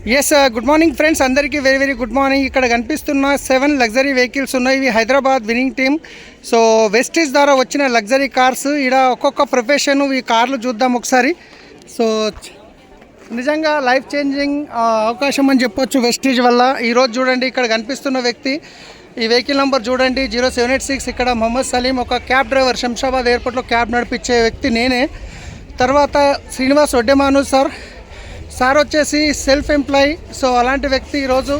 Good morning friends, అందరికీ very very good morning. ఇక్కడ కనిపిస్తున్న 7 లగ్జరీ వెహికల్స్ ఉన్నాయి. ఇవి Hyderabad winning team. So Vestige ద్వారా వచ్చిన లగ్జరీ కార్స్. ఇక్కడ ఒక్కొక్క ప్రొఫెషన్ ఈ కార్లు చూద్దాం ఒకసారి. సో నిజంగా లైఫ్ చేంజింగ్ అవకాశం అని చెప్పొచ్చు వెస్టీజ్ వల్ల. ఈరోజు చూడండి ఇక్కడ కనిపిస్తున్న వ్యక్తి, ఈ వెహికల్ నెంబర్ చూడండి 0786. ఇక్కడ మొహమ్మద్ సలీం, ఒక క్యాబ్ డ్రైవర్, శంషాబాద్ ఎయిర్పోర్ట్లో క్యాబ్ నడిపించే వ్యక్తి నేనే. తర్వాత శ్రీనివాస్ ఒడ్డెమాను సార్ వచ్చేసి సెల్ఫ్ ఎంప్లాయీ. సో అలాంటి వ్యక్తి ఈరోజు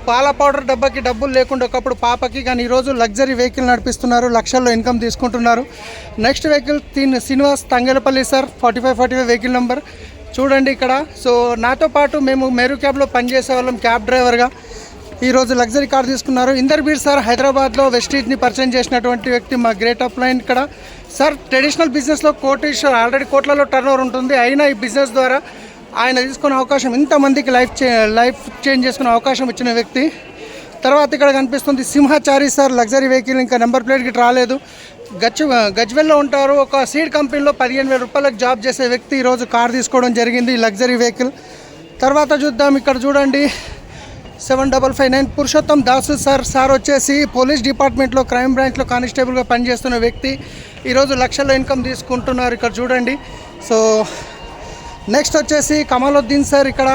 పాల పౌడర్ డబ్బాకి డబ్బులు లేకుండా ఒకప్పుడు పాపకి, కానీ ఈరోజు లగ్జరీ వెహికల్ నడిపిస్తున్నారు, లక్షల్లో ఇన్కమ్ తీసుకుంటున్నారు. Next vehicle Srinivas Thangelapalli sir, 4545 vehicle number చూడండి ఇక్కడ. సో నాతో పాటు మేము మేరు క్యాబ్లో పనిచేసే వాళ్ళం క్యాబ్ డ్రైవర్గా. ఈరోజు లగ్జరీ కార్ తీసుకున్నారు. ఇందర్ బీర్ సార్ హైదరాబాద్లో వెస్టీజ్ని పరిచయం చేసినటువంటి వ్యక్తి, మా గ్రేట్ అప్ లైన్. ఇక్కడ సార్ ట్రెడిషనల్ బిజినెస్లో కోటీశ్వర్, ఆల్రెడీ కోట్లలో టర్న్ ఓవర్ ఉంటుంది. అయినా ఈ బిజినెస్ ద్వారా ఆయన తీసుకునే అవకాశం, ఇంతమందికి లైఫ్ చేంజ్ చేసుకునే అవకాశం ఇచ్చిన వ్యక్తి. తర్వాత ఇక్కడ కనిపిస్తుంది సింహాచారి సార్, లగ్జరీ వెహికల్, ఇంకా నెంబర్ ప్లేట్కి రాలేదు. గజ్వెల్లో ఉంటారు. ఒక సీడ్ కంపెనీలో 15,000 రూపాయలకు జాబ్ చేసే వ్యక్తి ఈరోజు కార్ తీసుకోవడం జరిగింది, లగ్జరీ వెహికల్. తర్వాత చూద్దాం, ఇక్కడ చూడండి 7559 పురుషోత్తం దాసు సార్ వచ్చేసి పోలీస్ డిపార్ట్మెంట్లో క్రైమ్ బ్రాంచ్లో కానిస్టేబుల్గా పనిచేస్తున్న వ్యక్తి. ఈరోజు లక్షల్లో ఇన్కమ్ తీసుకుంటున్నారు ఇక్కడ చూడండి. సో నెక్స్ట్ వచ్చేసి కమాలుద్దీన్ సార్, ఇక్కడ